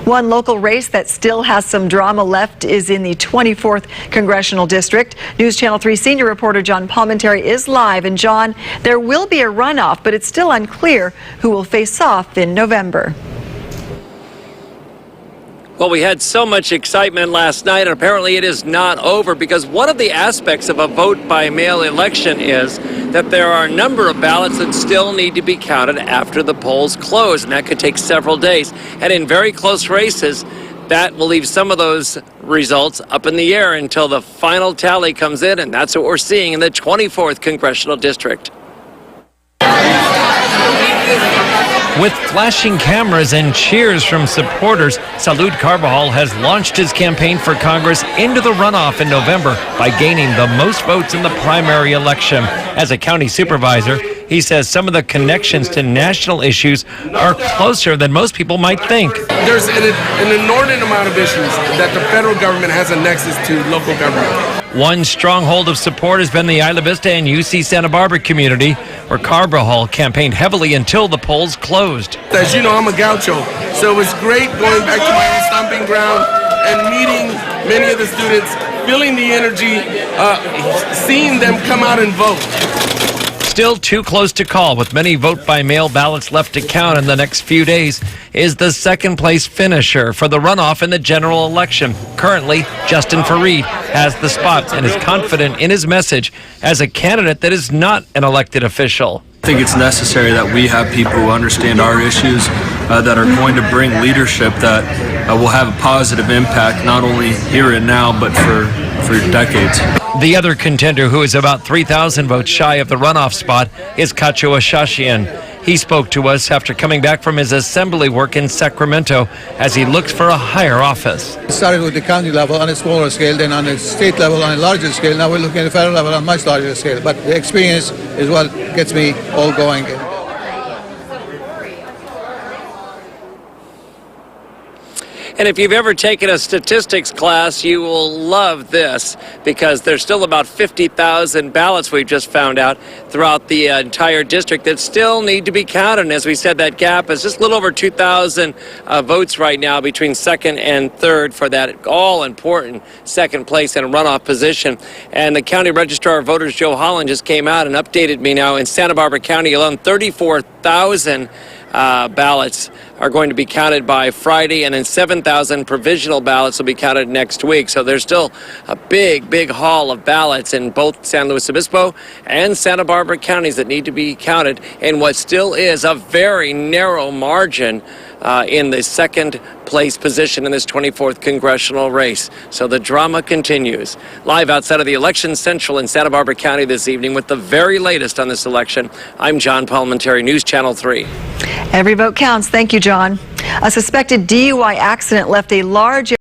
One local race that still has some drama left is in the 24th Congressional District. News Channel 3 senior reporter John Palmentary is live. And John, there will be a runoff, but it's still unclear who will face off in November. Well, we had so much excitement last night, and apparently it is not over, because one of the aspects of a vote-by-mail election is that there are a number of ballots that still need to be counted after the polls close, and that could take several days. And in very close races, that will leave some of those results up in the air until the final tally comes in, and that's what we're seeing in the 24th Congressional District. With flashing cameras and cheers from supporters, Salud Carbajal has launched his campaign for Congress into the runoff in November by gaining the most votes in the primary election. As a county supervisor, he says some of the connections to national issues are closer than most people might think. There's an inordinate amount of issues that the federal government has a nexus to local government. One stronghold of support has been the Isla Vista and UC Santa Barbara community, where Carbajal campaigned heavily until the polls closed. As you know, I'm a gaucho, so it was great going back to my own stomping ground and meeting many of the students, feeling the energy, seeing them come out and vote. Still too close to call, with many vote-by-mail ballots left to count in the next few days, is the second-place finisher for the runoff in the general election. Currently, Justin Farid has the spot and is confident in his message as a candidate that is not an elected official. I think it's necessary that we have people who understand our issues, that are going to bring leadership that will have a positive impact, not only here and now, but for decades. The other contender, who is about 3,000 votes shy of the runoff spot, is Cacho Ashashian. He spoke to us after coming back from his assembly work in Sacramento as he looks for a higher office. It started with the county level on a smaller scale, then on the state level on a larger scale. Now we're looking at the federal level on a much larger scale. But the experience is what gets me all going. And if you've ever taken a statistics class, you will love this, because there's still about 50,000 ballots, we've just found out, throughout the entire district that still need to be counted. And as we said, that gap is just a little over 2,000 votes right now between second and third for that all-important second place in a runoff position. And the County Registrar of Voters, Joe Holland, just came out and updated me now. In Santa Barbara County alone, 34,000 ballots are going to be counted by Friday, and then 7,000 provisional ballots will be counted next week. So there's still a big haul of ballots in both San Luis Obispo and Santa Barbara counties that need to be counted in what still is a very narrow margin in the second place position in this 24th congressional race. So the drama continues. Live outside of the Election Central in Santa Barbara County this evening with the very latest on this election, I'm John Palmentary, News Channel 3. Every vote counts. Thank you, John. A suspected DUI accident left a large